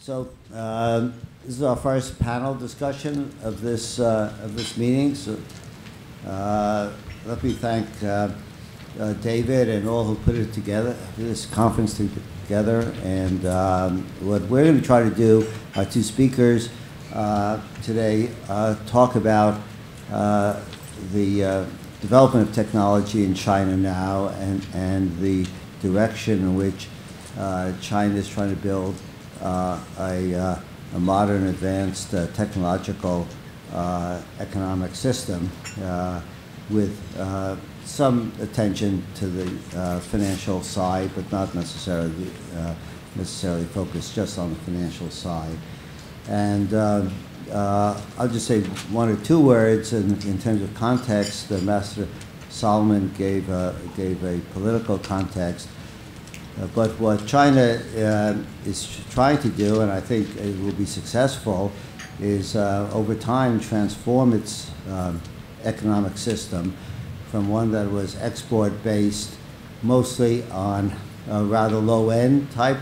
This is our first panel discussion of this meeting. So let me thank David and all who put it together, this conference together. And what we're going to try to do, our two speakers today, talk about the development of technology in China now and the direction in which China is trying to build a modern, advanced technological economic system with some attention to the financial side, but not necessarily focused just on the financial side. And I'll just say one or two words in terms of context. Master Solomon gave a political context. But what China is trying to do, and I think it will be successful, is over time transform its economic system from one that was export-based, mostly on rather low-end type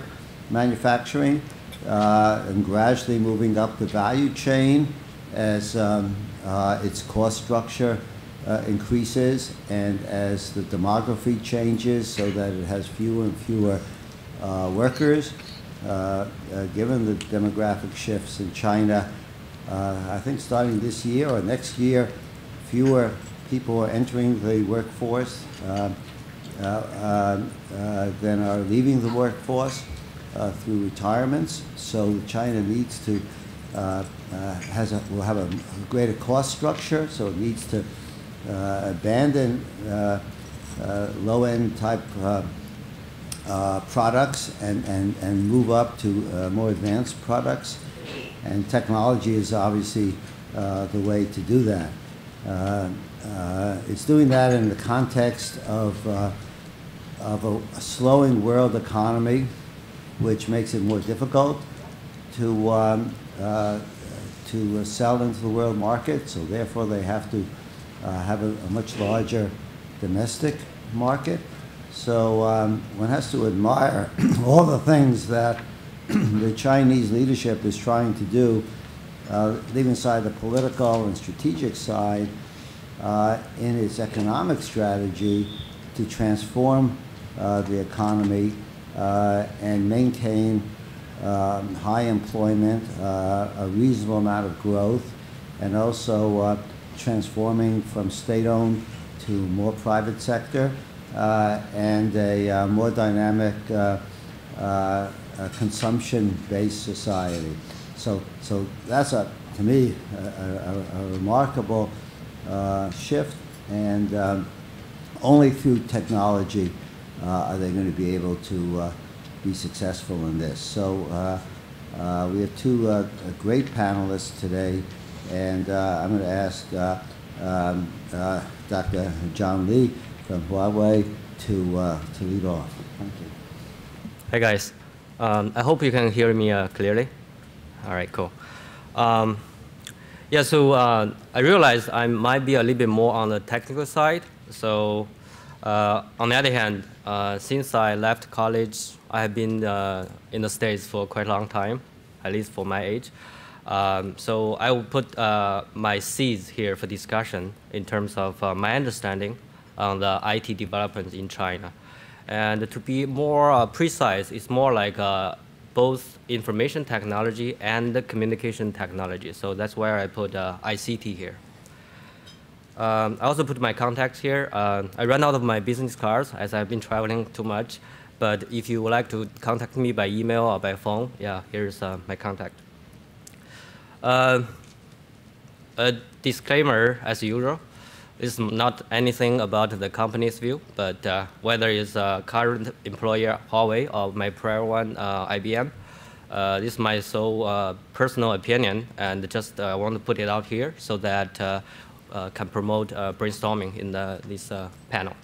manufacturing, and gradually moving up the value chain as its cost structure increases and as the demography changes so that it has fewer and fewer workers. Given the demographic shifts in China, I think starting this year or next year, fewer people are entering the workforce than are leaving the workforce through retirements. So China needs to will have a greater cost structure. So it needs to abandon low-end type products and move up to more advanced products. And technology is obviously the way to do that. It's doing that in the context of a slowing world economy, which makes it more difficult to sell into the world market. So therefore, they have to have a much larger domestic market. So one has to admire all the things that the Chinese leadership is trying to do, leaving aside the political and strategic side, in its economic strategy to transform the economy and maintain high employment, a reasonable amount of growth, and also transforming from state-owned to more private sector and a more dynamic consumption-based society. So that's, to me, a remarkable shift, and only through technology are they going to be able to be successful in this. So we have two great panelists today, and I'm going to ask Dr. Jian Li from Huawei to lead off. Thank you. Hey guys, I hope you can hear me clearly. All right, cool. Yeah, so I realized I might be a little bit more on the technical side. So on the other hand, since I left college, I have been in the States for quite a long time, at least for my age. So I will put my seeds here for discussion in terms of my understanding on the IT developments in China. And to be more precise, it's more like both information technology and the communication technology. So that's where I put ICT here. I also put my contacts here. I ran out of my business cards as I've been traveling too much. But if you would like to contact me by email or by phone, yeah, here's my contact. A disclaimer, as usual, is not anything about the company's view, but whether it's a current employer, Huawei, or my prior one, IBM. This is my sole personal opinion, and just want to put it out here so that can promote brainstorming in this panel.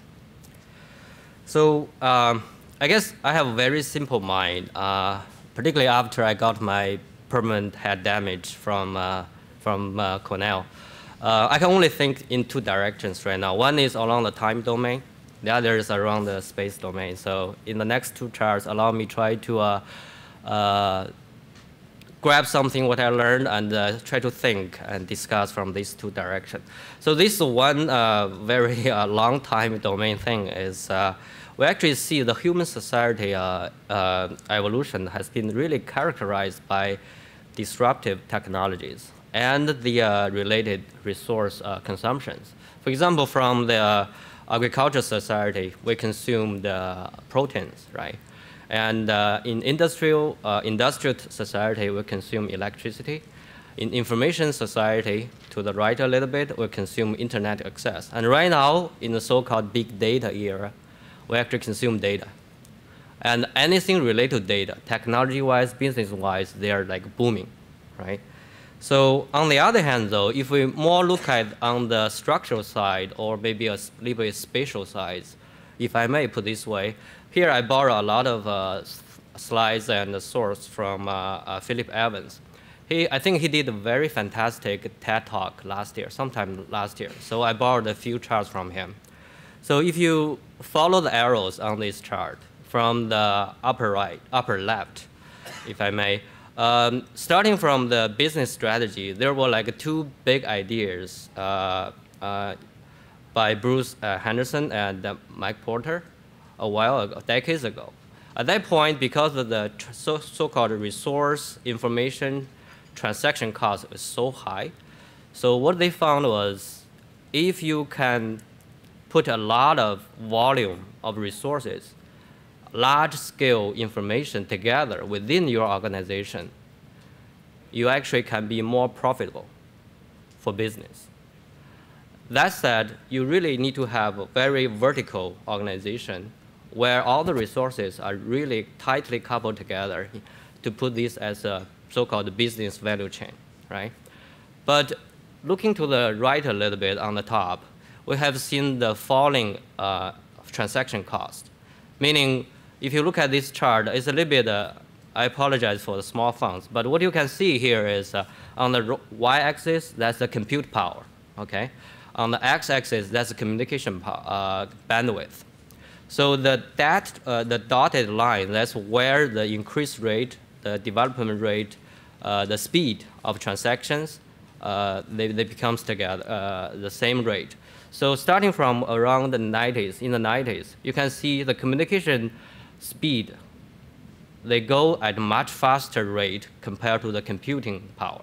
So I guess I have a very simple mind, particularly after I got my permanent head damage from Cornell. I can only think in two directions right now. One is along the time domain. The other is around the space domain. So in the next two charts, allow me try to grab something what I learned and try to think and discuss from these two directions. So this one very long time domain thing is we actually see the human society evolution has been really characterized by disruptive technologies and the related resource consumptions. For example, from the agricultural society, we consume the proteins, right? And in industrial society, we consume electricity. In information society, to the right a little bit, we consume internet access. And right now, in the so-called big data era, we actually consume data. And anything related to data, technology-wise, business-wise, they are like booming, right? So on the other hand, though, if we more look at on the structural side or maybe a little bit spatial side, if I may put this way, here I borrow a lot of slides and source from Philip Evans. I think he did a very fantastic TED Talk last year, sometime last year. So I borrowed a few charts from him. So if you follow the arrows on this chart from the upper right, upper left, if I may, starting from the business strategy, there were like two big ideas by Bruce Henderson and Mike Porter a while ago, decades ago. At that point, because of the so-called resource information transaction cost was so high, so what they found was if you can put a lot of volume of resources, large-scale information together within your organization, you actually can be more profitable for business. That said, you really need to have a very vertical organization where all the resources are really tightly coupled together to put this as a so-called business value chain, right? But looking to the right a little bit on the top, we have seen the falling transaction cost, meaning if you look at this chart, it's a little bit, I apologize for the small fonts, but what you can see here is on the y-axis, that's the compute power, okay? On the x-axis, that's the communication bandwidth. So the dotted line, that's where the increase rate, the development rate, the speed of transactions, they becomes together the same rate. So starting from around the 90s, in the 90s, you can see the communication speed, they go at a much faster rate compared to the computing power.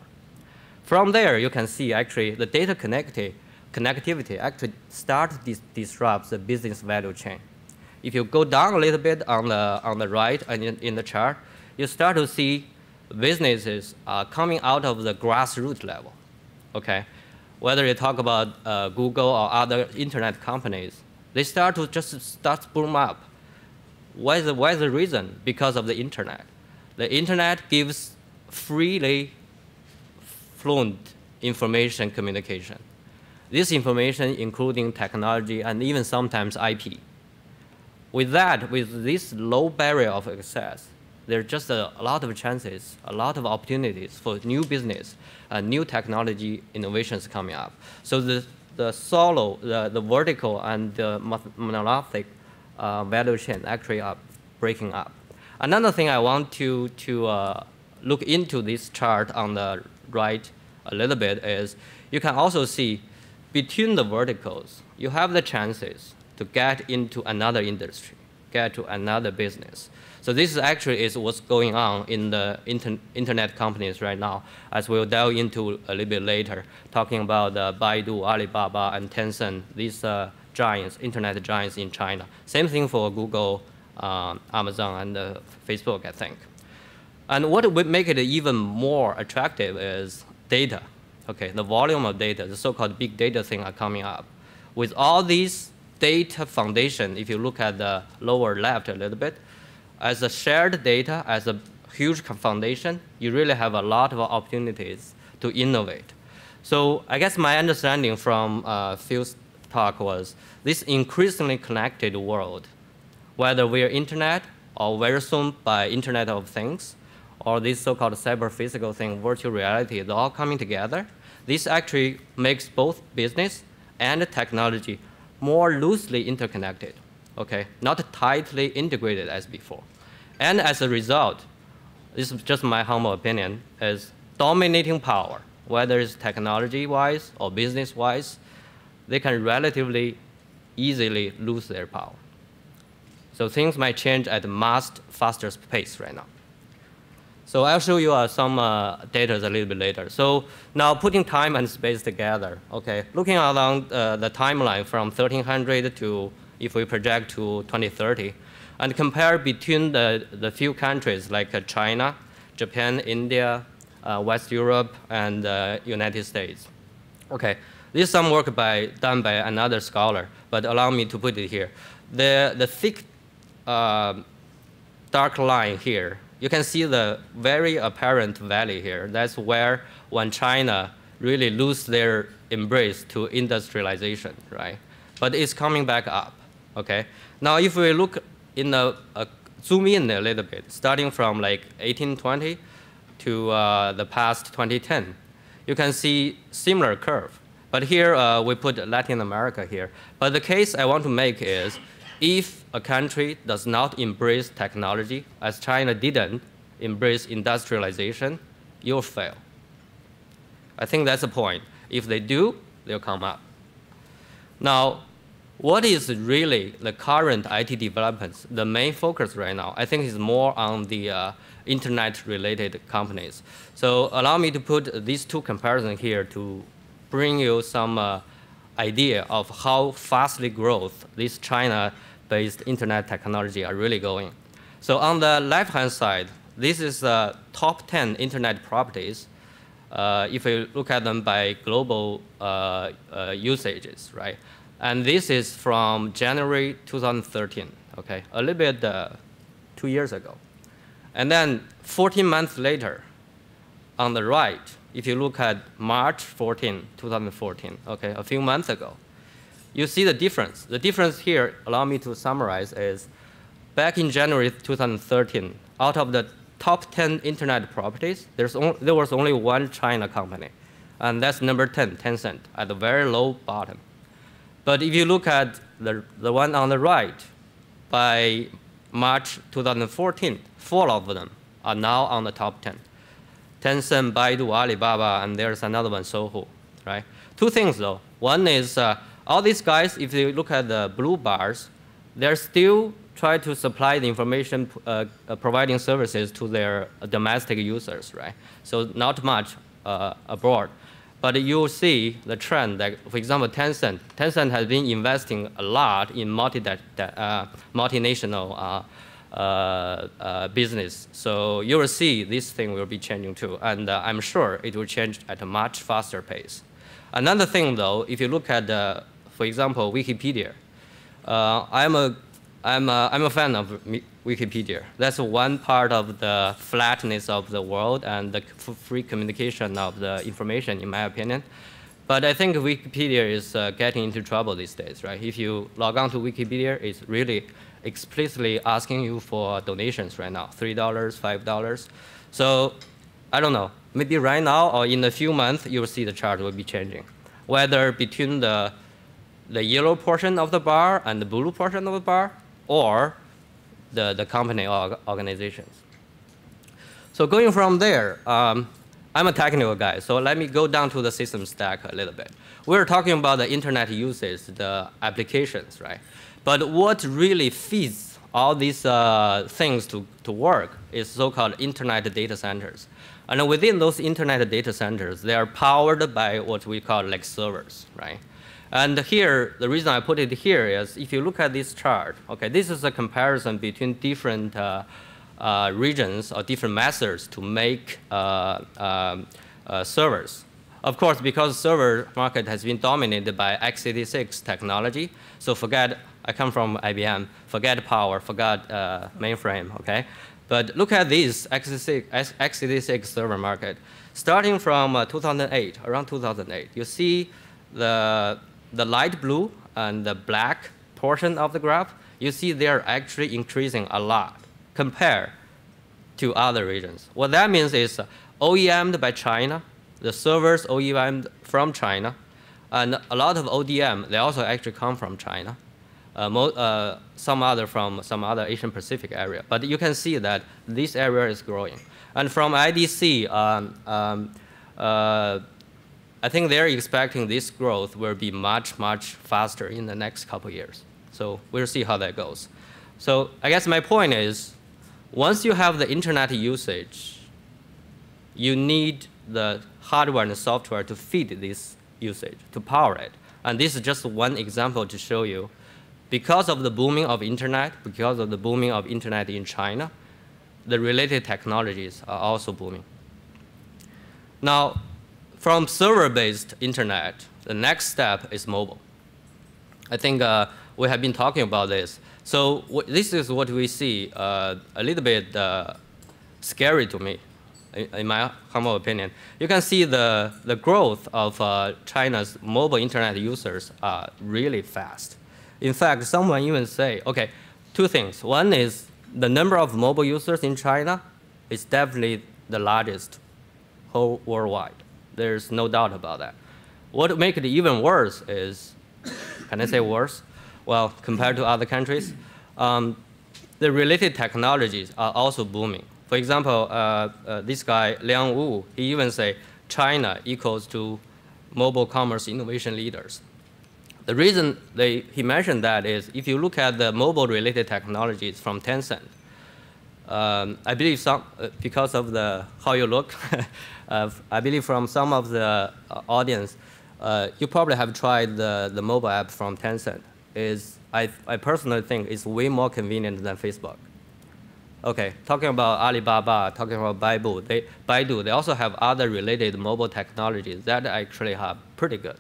From there, you can see actually the data connectivity actually starts to disrupt the business value chain. If you go down a little bit on the right and in the chart, you start to see businesses coming out of the grassroots level, okay? Whether you talk about Google or other internet companies, they start to just boom up. Why is the reason? Because of the internet. The internet gives freely fluent information communication. This information including technology and even sometimes IP. With that, with this low barrier of access, there's just a lot of chances, a lot of opportunities for new business, new technology innovations coming up. So the vertical and the monolithic value chain actually are breaking up. Another thing I want to look into this chart on the right a little bit is you can also see between the verticals, you have the chances to get into another industry, get to another business. So this actually is what's going on in the internet companies right now, as we'll delve into a little bit later, talking about Baidu, Alibaba, and Tencent, these giants, internet giants in China. Same thing for Google, Amazon, and Facebook, I think. And what would make it even more attractive is data. Okay, the volume of data, the so-called big data thing are coming up. With all these data foundation, if you look at the lower left a little bit, as a shared data, as a huge foundation, you really have a lot of opportunities to innovate. So I guess my understanding from Phil's talk was this increasingly connected world, whether we're internet or very soon by Internet of Things, or this so-called cyber-physical thing, virtual reality, they're all coming together. This actually makes both business and technology more loosely interconnected, okay? Not tightly integrated as before. And as a result, this is just my humble opinion, is dominating power, whether it's technology-wise or business-wise, they can relatively easily lose their power. So things might change at a much faster pace right now. So I'll show you some data a little bit later. So now putting time and space together, okay, looking along the timeline from 1300 to, if we project to 2030, and compare between the few countries like China, Japan, India, West Europe, and United States. Okay, this is some work done by another scholar, but allow me to put it here. The thick dark line here, you can see the very apparent valley here. That's where when China really lose their embrace to industrialization, right? But it's coming back up, okay? Now, if we look in zoom in a little bit, starting from like 1820 to the past 2010, you can see similar curve. But here we put Latin America here. But the case I want to make is, if a country does not embrace technology, as China didn't embrace industrialization, you'll fail. I think that's the point. If they do, they'll come up. Now, what is really the current IT developments? The main focus right now, I think, is more on the internet-related companies. So allow me to put these two comparisons here to bring you some idea of how fastly growth this China-based internet technology are really going. So on the left-hand side, this is the top 10 internet properties. If you look at them by global usages, right? And this is from January 2013, okay? A little bit 2 years ago. And then 14 months later, on the right, if you look at March 14, 2014, okay, a few months ago, you see the difference. The difference here, allow me to summarize, is back in January 2013, out of the top 10 internet properties, there was only one China company, and that's number 10, Tencent, at the very low bottom. But if you look at the one on the right, by March 2014, 4 of them are now on the top 10. Tencent, Baidu, Alibaba, and there's another one, Sohu, right? Two things, though. One is all these guys, if you look at the blue bars, they're still trying to supply the information, providing services to their domestic users, right? So not much abroad. But you'll see the trend, like, for example, Tencent. Tencent has been investing a lot in multinational business. So you will see this thing will be changing too. And I'm sure it will change at a much faster pace. Another thing, though, if you look at, for example, Wikipedia, I'm a fan of Wikipedia. That's one part of the flatness of the world and the free communication of the information, in my opinion. But I think Wikipedia is getting into trouble these days, right? If you log on to Wikipedia, it's really explicitly asking you for donations right now, $3, $5. So I don't know. Maybe right now or in a few months, you'll see the chart will be changing, whether between the yellow portion of the bar and the blue portion of the bar, or the company or organizations. So going from there, I'm a technical guy, so let me go down to the system stack a little bit. We're talking about the internet uses, the applications, right? But what really feeds all these things to work is so-called internet data centers. And within those internet data centers, they are powered by what we call like servers, right? And here, the reason I put it here is if you look at this chart, okay, this is a comparison between different regions or different methods to make servers. Of course, because server market has been dominated by x86 technology, so forget, I come from IBM, forget power, forget mainframe, okay? But look at this x86 server market. Starting from 2008, around 2008, you see the light blue and the black portion of the graph, you see they're actually increasing a lot compared to other regions. What that means is OEM'd by China, the servers OEM'd from China, and a lot of ODM, they also actually come from China. some other from some other Asian Pacific area. But you can see that this area is growing. And from IDC, I think they're expecting this growth will be much, much faster in the next couple of years. So we'll see how that goes. So I guess my point is, once you have the internet usage, you need the hardware and the software to feed this usage, to power it. And this is just one example to show you, because of the booming of internet, because of the booming of internet in China, the related technologies are also booming. Now, from server-based internet, the next step is mobile. I think we have been talking about this. So this is what we see, a little bit scary to me, in my humble opinion. You can see the growth of China's mobile internet users are really fast. In fact, someone even say, okay, two things. One is the number of mobile users in China is definitely the largest whole worldwide. There's no doubt about that. What makes it even worse is, can I say worse? Well, compared to other countries, the related technologies are also booming. For example, this guy, Liang Wu, he even say China equals to mobile commerce innovation leaders. The reason he mentioned that is if you look at the mobile-related technologies from Tencent, I believe because of how you look, I believe from some of the audience, you probably have tried the mobile app from Tencent. I personally think it's way more convenient than Facebook. Okay, talking about Alibaba, talking about Baidu, they also have other related mobile technologies that actually are pretty good.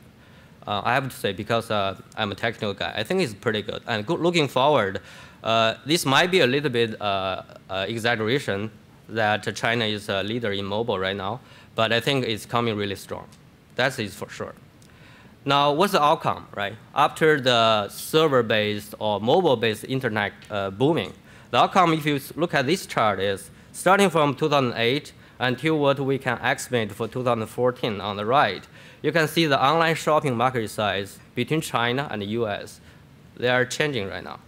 I have to say, because I'm a technical guy, I think it's pretty good. And looking forward, this might be a little bit exaggeration that China is a leader in mobile right now, but I think it's coming really strong. That is for sure. Now, what's the outcome, right? After the server-based or mobile-based internet booming, the outcome, if you look at this chart, is starting from 2008 until what we can estimate for 2014 on the right, you can see the online shopping market size between China and the US. They are changing right now.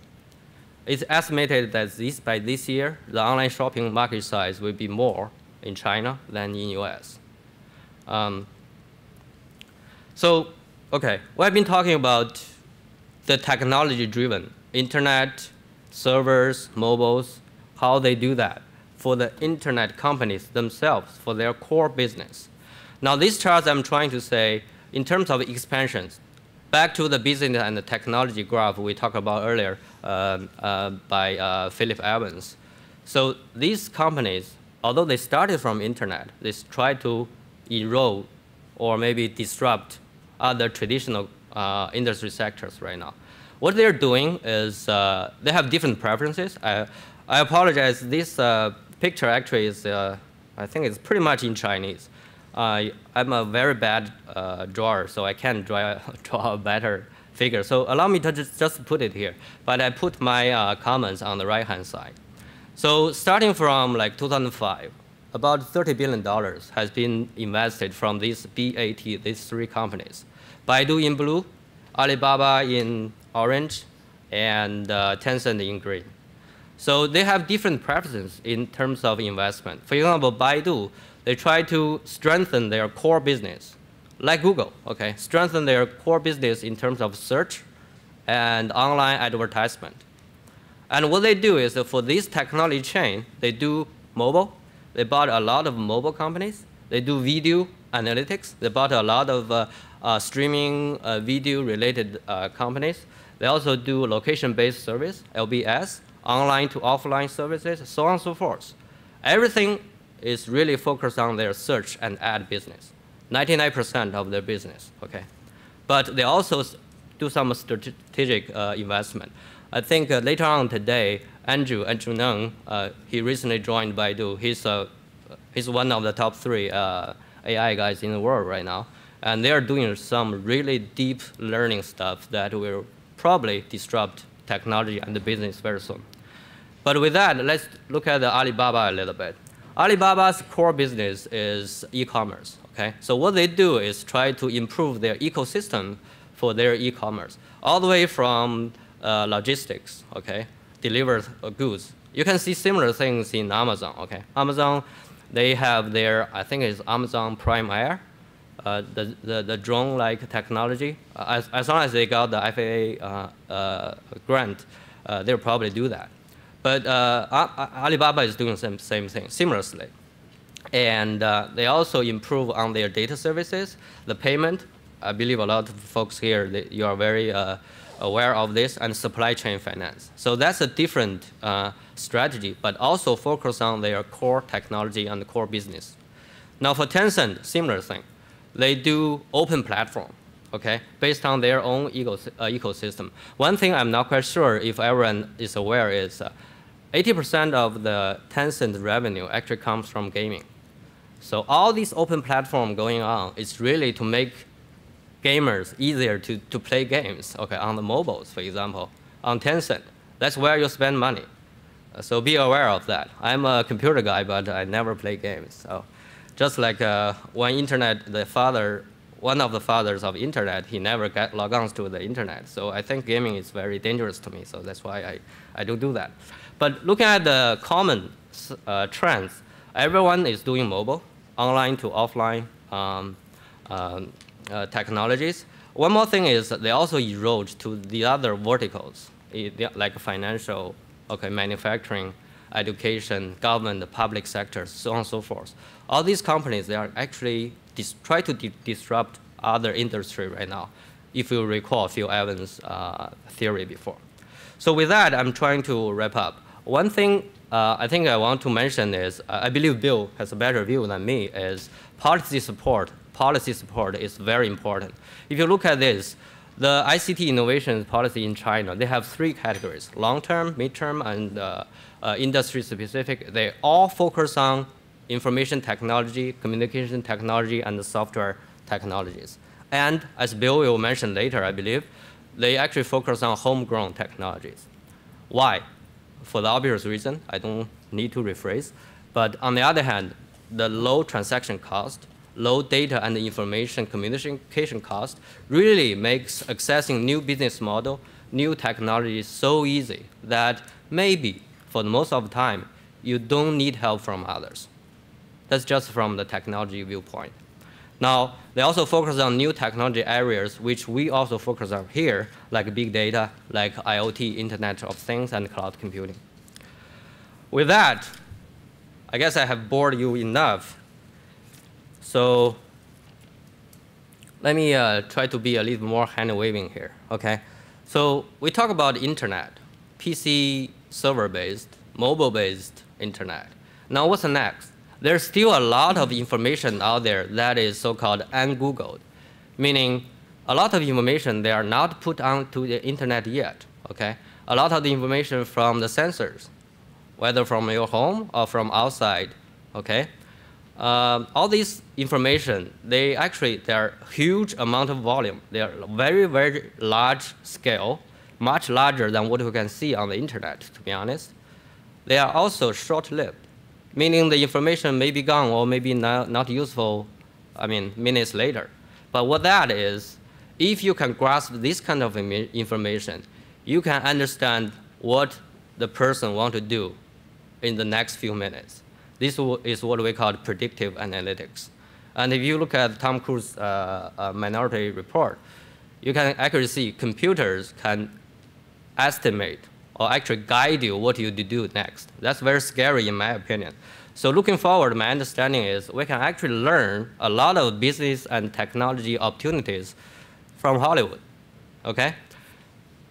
It's estimated that by this year, the online shopping market size will be more in China than in US. Okay, we've been talking about the technology-driven internet, servers, mobiles, how they do that for the internet companies themselves, for their core business. Now, these charts I'm trying to say, in terms of expansions, back to the business and the technology graph we talked about earlier by Philip Evans. So these companies, although they started from internet, they try to erode or maybe disrupt other traditional industry sectors right now. What they're doing is they have different preferences. I apologize. This picture actually is, I think it's pretty much in Chinese. I'm a very bad drawer, so I can't draw a better figure. So allow me to just put it here. But I put my comments on the right-hand side. So starting from like 2005, about $30 billion has been invested from these BAT, these three companies. Baidu in blue, Alibaba in orange, and Tencent in green. So they have different preferences in terms of investment. For example, Baidu, they try to strengthen their core business, like Google, okay? Strengthen their core business in terms of search and online advertisement. And what they do is that for this technology chain, they do mobile. They bought a lot of mobile companies. They do video analytics. They bought a lot of streaming video-related companies. They also do location-based service, LBS, online to offline services, so on and so forth. Everything is really focused on their search and ad business, 99% of their business, okay? But they also do some strategic investment. I think later on today, Andrew Ng, he recently joined Baidu. He's one of the top 3 AI guys in the world right now. And they are doing some really deep learning stuff that will probably disrupt technology and the business very soon. But with that, let's look at the Alibaba a little bit. Alibaba's core business is e-commerce, okay? So what they do is try to improve their ecosystem for their e-commerce, all the way from logistics, okay, deliver goods. You can see similar things in Amazon, okay. Amazon, they have their, I think it's Amazon Prime Air, the drone-like technology. As long as they got the FAA grant, they'll probably do that. But Alibaba is doing the same thing, similarly. And they also improve on their data services, the payment. I believe a lot of folks here, you are very aware of this, and supply chain finance. So that's a different strategy, but also focus on their core technology and core business. Now for Tencent, similar thing. They do open platform, okay, based on their own ecosystem. One thing I'm not quite sure if everyone is aware is 80% of the Tencent revenue actually comes from gaming. So all these open platform going on is really to make gamers easier to play games, okay, on the mobiles, for example, on Tencent. That's where you spend money. So be aware of that. I'm a computer guy, but I never play games. So just like when internet, one of the fathers of internet, he never got logons to the internet. So I think gaming is very dangerous to me. So that's why I don't do that. But looking at the common trends, everyone is doing mobile, online to offline technologies. One more thing is they also erode to the other verticals, like financial, okay, manufacturing, education, government, the public sector, so on and so forth. All these companies, they are actually try to disrupt other industry right now, if you recall Phil Evans' theory before. So with that, I'm trying to wrap up. One thing I think I want to mention is, I believe Bill has a better view than me, is policy support. Policy support is very important. If you look at this, the ICT innovation policy in China, they have 3 categories: long-term, mid-term, and industry-specific. They all focus on information technology, communication technology, and the software technologies. And as Bill will mention later, I believe, they actually focus on homegrown technologies. Why? For the obvious reason, I don't need to rephrase. But on the other hand, the low transaction cost, low data and information communication cost really makes accessing new business model, new technologies so easy that maybe for the most of the time, you don't need help from others. That's just from the technology viewpoint. Now, they also focus on new technology areas, which we also focus on here, like big data, like IoT, Internet of Things, and cloud computing. With that, I guess I have bored you enough. So let me try to be a little more hand-waving here, okay? So we talk about internet, PC server-based, mobile-based internet. Now what's next? There's still a lot of information out there that is so-called ungoogled, meaning a lot of information they are not put onto the internet yet, okay? A lot of the information from the sensors, whether from your home or from outside, okay? All this information, they are huge amount of volume. They are very, very large scale, much larger than what we can see on the internet, to be honest. They are also short-lived, meaning the information may be gone or maybe not useful, minutes later. But what that is, if you can grasp this kind of information, you can understand what the person wants to do in the next few minutes. This is what we call predictive analytics. And if you look at Tom Cruise's Minority Report, you can actually see computers can estimate or actually guide you what you do next. That's very scary in my opinion. So looking forward, my understanding is we can actually learn a lot of business and technology opportunities from Hollywood, okay?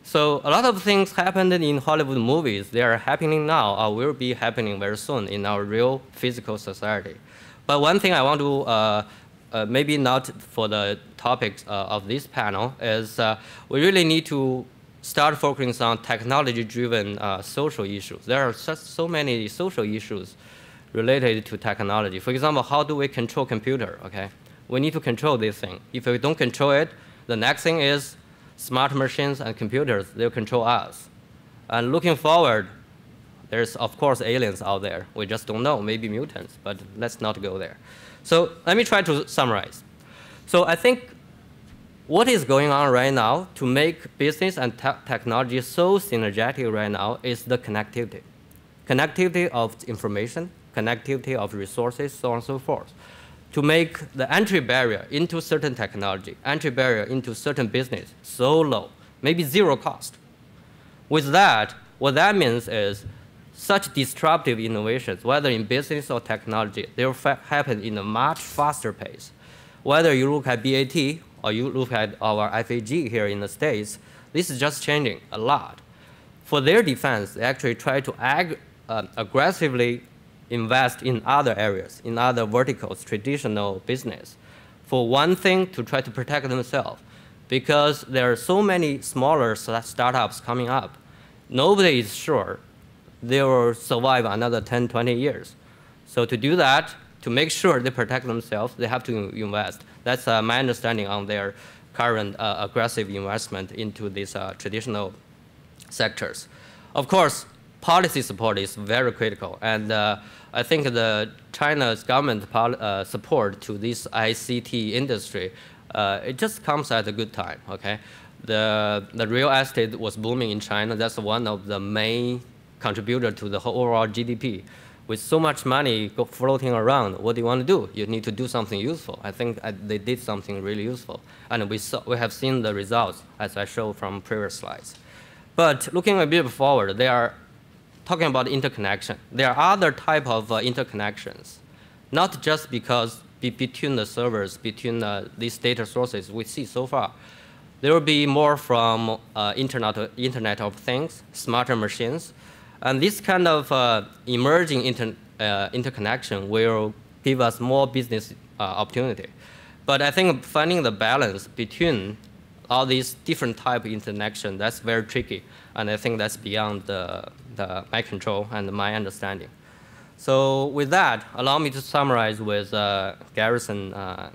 So a lot of things happened in Hollywood movies. They are happening now or will be happening very soon in our real physical society. But one thing I want to, maybe not for the topics of this panel, is we really need to start focusing on technology-driven social issues. There are so many social issues related to technology. For example, how do we control computer, okay? We need to control this thing. If we don't control it, the next thing is smart machines and computers, they'll control us. And looking forward, there's, of course, aliens out there. We just don't know, maybe mutants, but let's not go there. So let me try to summarize. So I think what is going on right now to make business and technology so synergetic right now is the connectivity. Connectivity of information, connectivity of resources, so on and so forth. To make the entry barrier into certain technology, entry barrier into certain business so low, maybe zero cost. With that, what that means is such disruptive innovations, whether in business or technology, they will happen in a much faster pace. Whether you look at BAT or you look at our FAG here in the States, this is just changing a lot. For their defense, they actually try to aggressively invest in other areas, in other verticals, traditional business. For one thing, to try to protect themselves, because there are so many smaller startups coming up. Nobody is sure they will survive another 10, 20 years. So to do that, to make sure they protect themselves, they have to invest. That's my understanding on their current aggressive investment into these traditional sectors. Of course, policy support is very critical. And I think China's government support to this ICT industry, it just comes at a good time, okay? The real estate was booming in China. That's one of the main contributors to the whole overall GDP. With so much money floating around, what do you want to do? You need to do something useful. I think they did something really useful. And we have seen the results, as I showed from previous slides. But looking a bit forward, they are talking about interconnection. There are other type of interconnections, not just because between the servers, between these data sources we see so far. There will be more from Internet of Things, smarter machines. And this kind of emerging interconnection will give us more business opportunity. But I think finding the balance between all these different type of interconnection, that's very tricky. And I think that's beyond my control and my understanding. So with that, allow me to summarize with Garrison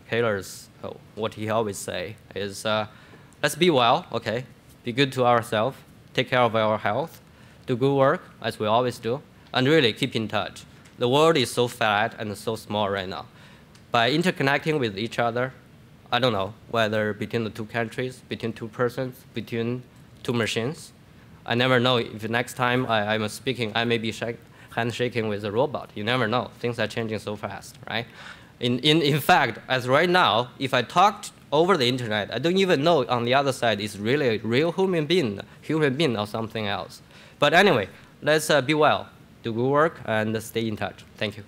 Keillor's, what he always say is, let's be well, okay? Be good to ourselves, take care of our health, do good work, as we always do, and really keep in touch. The world is so fat and so small right now. By interconnecting with each other, I don't know, whether between the two countries, between two persons, between two machines, I never know if next time I'm speaking, I may be handshaking with a robot. You never know. Things are changing so fast, right? In fact, as right now, if I talked over the internet, I don't even know on the other side is really a real human being or something else. But anyway, let's be well, do good work, and stay in touch. Thank you.